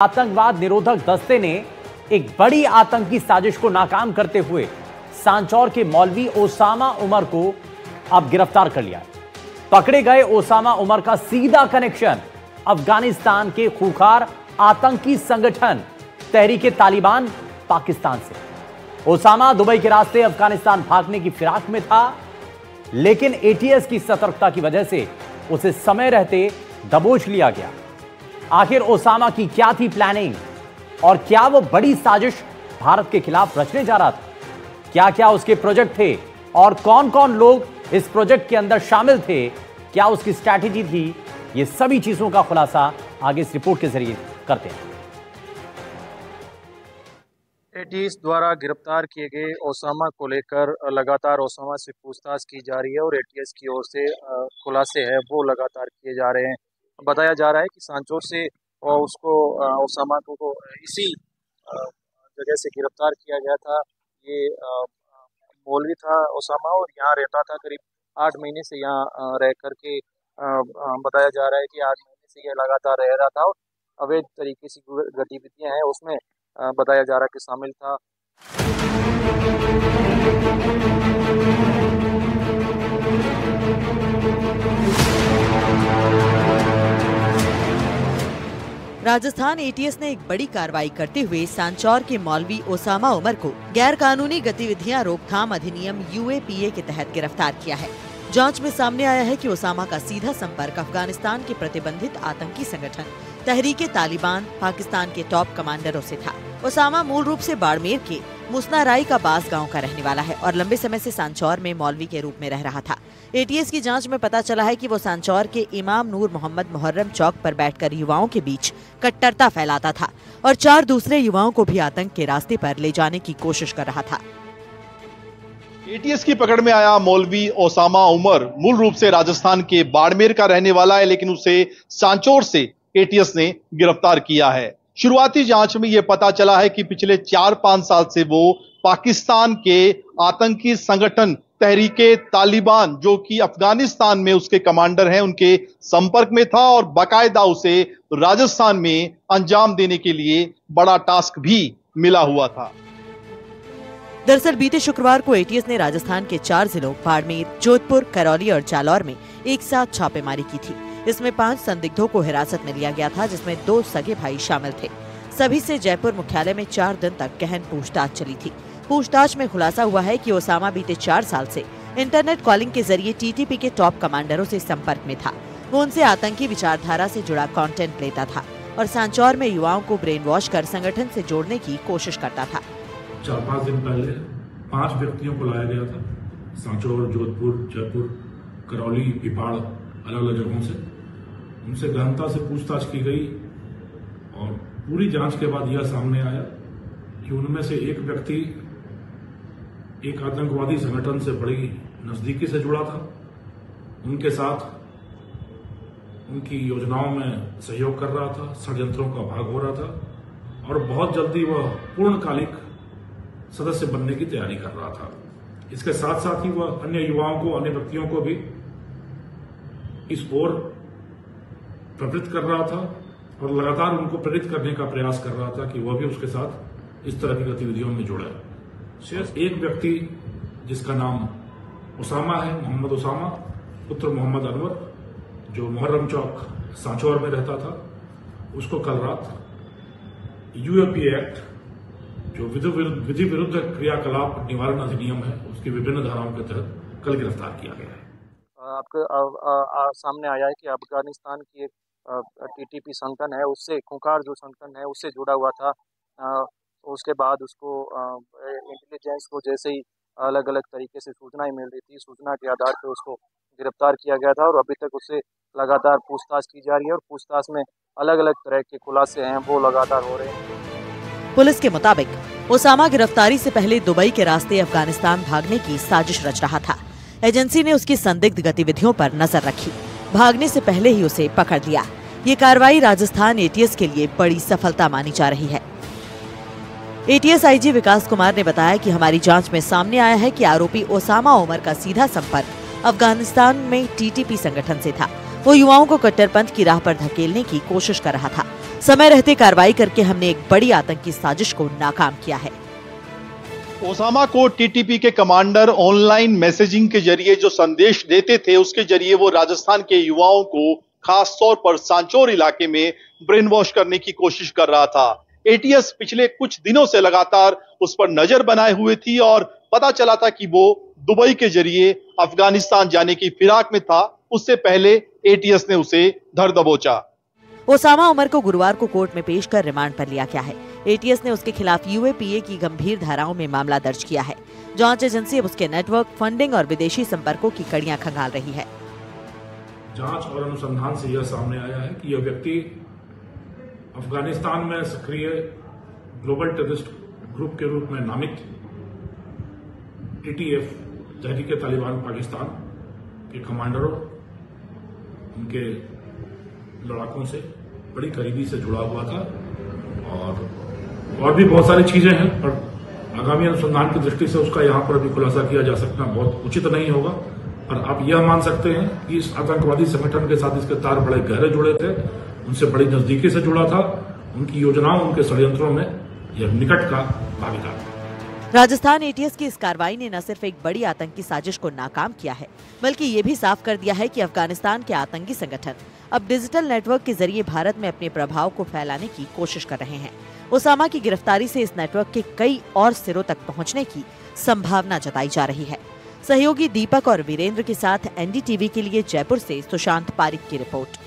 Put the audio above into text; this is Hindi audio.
आतंकवाद निरोधक दस्ते ने एक बड़ी आतंकी साजिश को नाकाम करते हुए सांचौर के मौलवी ओसामा उमर को अब गिरफ्तार कर लिया है। पकड़े गए ओसामा उमर का सीधा कनेक्शन अफगानिस्तान के खूंखार आतंकी संगठन तहरीके तालिबान पाकिस्तान से। ओसामा दुबई के रास्ते अफगानिस्तान भागने की फिराक में था, लेकिन एटीएस की सतर्कता की वजह से उसे समय रहते दबोच लिया गया। आखिर ओसामा की क्या थी प्लानिंग और क्या वो बड़ी साजिश भारत के खिलाफ रचने जा रहा था? क्या क्या उसके प्रोजेक्ट थे और कौन कौन लोग इस प्रोजेक्ट के अंदर शामिल थे? क्या उसकी स्ट्रैटेजी थी? ये सभी चीजों का खुलासा आगे इस रिपोर्ट के जरिए करते हैं। एटीएस द्वारा गिरफ्तार किए गए ओसामा को लेकर लगातार ओसामा से पूछताछ की जा रही है और एटीएस की ओर से खुलासे हैं वो लगातार किए जा रहे हैं। बताया जा रहा है कि सांचौर से उसको ओसामा को इसी जगह से गिरफ्तार किया गया था। ये मौलवी था ओसामा और यहाँ रहता था करीब 8 महीने से यहाँ रह करके बताया जा रहा है कि 8 महीने से ये लगातार रह रहा था और अवैध तरीके से गतिविधियां हैं उसमें बताया जा रहा है कि शामिल था। राजस्थान एटीएस ने एक बड़ी कार्रवाई करते हुए सांचौर के मौलवी ओसामा उमर को गैर कानूनी गतिविधियां रोकथाम अधिनियम यूएपीए के तहत गिरफ्तार किया है। जांच में सामने आया है कि ओसामा का सीधा संपर्क अफगानिस्तान के प्रतिबंधित आतंकी संगठन तहरीके तालिबान पाकिस्तान के टॉप कमांडरों से था। ओसामा मूल रूप से बाड़मेर के मुसनाराई का बास गांव का रहने वाला है और लंबे समय से सांचौर में मौलवी के रूप में रह रहा था। एटीएस की जांच में पता चला है कि वो सांचौर के इमाम नूर मोहम्मद मुहर्रम चौक पर बैठकर युवाओं के बीच कट्टरता फैलाता था और 4 दूसरे युवाओं को भी आतंक के रास्ते पर ले जाने की कोशिश कर रहा था। एटीएस की पकड़ में आया मौलवी ओसामा उमर मूल रूप से राजस्थान के बाड़मेर का रहने वाला है, लेकिन उसे सांचौर से एटीएस ने गिरफ्तार किया है। शुरुआती जांच में यह पता चला है कि पिछले 4-5 साल से वो पाकिस्तान के आतंकी संगठन तहरीके तालिबान, जो कि अफगानिस्तान में उसके कमांडर हैं, उनके संपर्क में था और बाकायदा उसे राजस्थान में अंजाम देने के लिए बड़ा टास्क भी मिला हुआ था। दरअसल बीते शुक्रवार को एटीएस ने राजस्थान के 4 जिलों बाड़मेर, जोधपुर, करौली और जालौर में एक साथ छापेमारी की थी। इसमें 5 संदिग्धों को हिरासत में लिया गया था, जिसमें 2 सगे भाई शामिल थे। सभी से जयपुर मुख्यालय में 4 दिन तक गहन पूछताछ चली थी। पूछताछ में खुलासा हुआ है कि ओसामा बीते 4 साल से इंटरनेट कॉलिंग के जरिए टीटीपी के टॉप कमांडरों से संपर्क में था। वो उनसे आतंकी विचारधारा से जुड़ा कंटेंट लेता था और सांचौर में युवाओं को ब्रेन वॉश कर संगठन से जोड़ने की कोशिश करता था। 4-5 दिन पहले 5 व्यक्तियों को लाया गया था सांचौर, जोधपुर, जयपुर, करौली, पिपाड़, अलग अलग जगहों से। उनसे गहनता से पूछताछ की गई और पूरी जांच के बाद यह सामने आया कि उनमें से एक व्यक्ति एक आतंकवादी संगठन से बड़ी नजदीकी से जुड़ा था। उनके साथ उनकी योजनाओं में सहयोग कर रहा था, षड्यंत्रों का भाग हो रहा था और बहुत जल्दी वह पूर्णकालिक सदस्य बनने की तैयारी कर रहा था। इसके साथ साथ ही वह अन्य युवाओं को, अन्य व्यक्तियों को भी इस ओर प्रवृत्त कर रहा था और लगातार उनको प्रेरित करने का प्रयास कर रहा था कि वह भी उसके साथ इस तरह की गतिविधियों में जुड़े। शेष एक व्यक्ति जिसका नाम ओसामा है, मोहम्मद ओसामा पुत्र मोहम्मद अनवर, जो मुहर्रम चौक सांचौर में रहता था, उसको कल रात यूएपीए एक्ट, जो विधि विरुद्ध क्रियाकलाप निवारण अधिनियम है, उसकी विभिन्न धाराओं के तहत कल गिरफ्तार किया गया है। आपके सामने आया है कि अफगानिस्तान की एक टीटीपी संगठन है, उससे खूंखार जो संगठन है उससे जुड़ा हुआ था। उसके बाद उसको इंटेलिजेंस को जैसे ही अलग अलग तरीके से सूचनाएं मिल रही थी, सूचना के आधार पर उसको गिरफ्तार किया गया था और अभी तक उससे लगातार पूछताछ की जा रही है और पूछताछ में अलग अलग तरह के खुलासे हैं वो लगातार हो रहे हैं। पुलिस के मुताबिक ओसामा गिरफ्तारी से पहले दुबई के रास्ते अफगानिस्तान भागने की साजिश रच रहा था। एजेंसी ने उसकी संदिग्ध गतिविधियों पर नजर रखी। भागने से पहले ही उसे पकड़ लिया। ये कार्रवाई राजस्थान एटीएस के लिए बड़ी सफलता मानी जा रही है। एटीएस आईजी विकास कुमार ने बताया कि हमारी जांच में सामने आया है कि आरोपी ओसामा उमर का सीधा संपर्क अफगानिस्तान में टीटीपी संगठन से था। वो युवाओं को कट्टरपंथ की राह पर धकेलने की कोशिश कर रहा था। समय रहते कार्रवाई करके हमने एक बड़ी आतंकी साजिश को नाकाम किया है। ओसामा को टीटीपी के कमांडर ऑनलाइन मैसेजिंग के जरिए जो संदेश देते थे, उसके जरिए वो राजस्थान के युवाओं को खास तौर पर सांचौर इलाके में ब्रेन वॉश करने की कोशिश कर रहा था। एटीएस पिछले कुछ दिनों से लगातार उस पर नजर बनाए हुए थी और पता चला था कि वो दुबई के जरिए अफगानिस्तान जाने की फिराक में था। उससे पहले एटीएस ने उसे धर दबोचा। ओसामा उमर को गुरुवार को कोर्ट में पेश कर रिमांड पर लिया गया है। एटीएस ने उसके खिलाफ यूएपीए की गंभीर धाराओं में मामला दर्ज किया है। जांच एजेंसी अब उसके नेटवर्क, फंडिंग और विदेशी संपर्कों की कड़ियां खंगाल रही है। जांच और अनुसंधान से यह सामने आया है कि यह व्यक्ति अफगानिस्तान में सक्रिय ग्लोबल टेररिस्ट ग्रुप के रूप में नामित टीटीएफ तहरीक तालिबान पाकिस्तान के कमांडरों, उनके लड़ाकों से बड़ी करीबी से जुड़ा हुआ था और भी बहुत सारी चीजें हैं, पर आगामी अनुसंधान की दृष्टि से उसका यहां पर अभी खुलासा किया जा सकना बहुत उचित नहीं होगा। पर आप यह मान सकते हैं कि इस आतंकवादी संगठन के साथ इसके तार बड़े गहरे जुड़े थे, उनसे बड़ी नजदीकी से जुड़ा था, उनकी योजनाओं, उनके षड्यंत्रों में यह निकट का भागीदार था। राजस्थान एटीएस की इस कार्रवाई ने न सिर्फ एक बड़ी आतंकी साजिश को नाकाम किया है, बल्कि ये भी साफ कर दिया है कि अफगानिस्तान के आतंकी संगठन अब डिजिटल नेटवर्क के जरिए भारत में अपने प्रभाव को फैलाने की कोशिश कर रहे हैं। ओसामा की गिरफ्तारी से इस नेटवर्क के कई और सिरों तक पहुंचने की संभावना जताई जा रही है। सहयोगी दीपक और वीरेंद्र के साथ एनडीटीवी के लिए जयपुर से सुशांत पारिक की रिपोर्ट।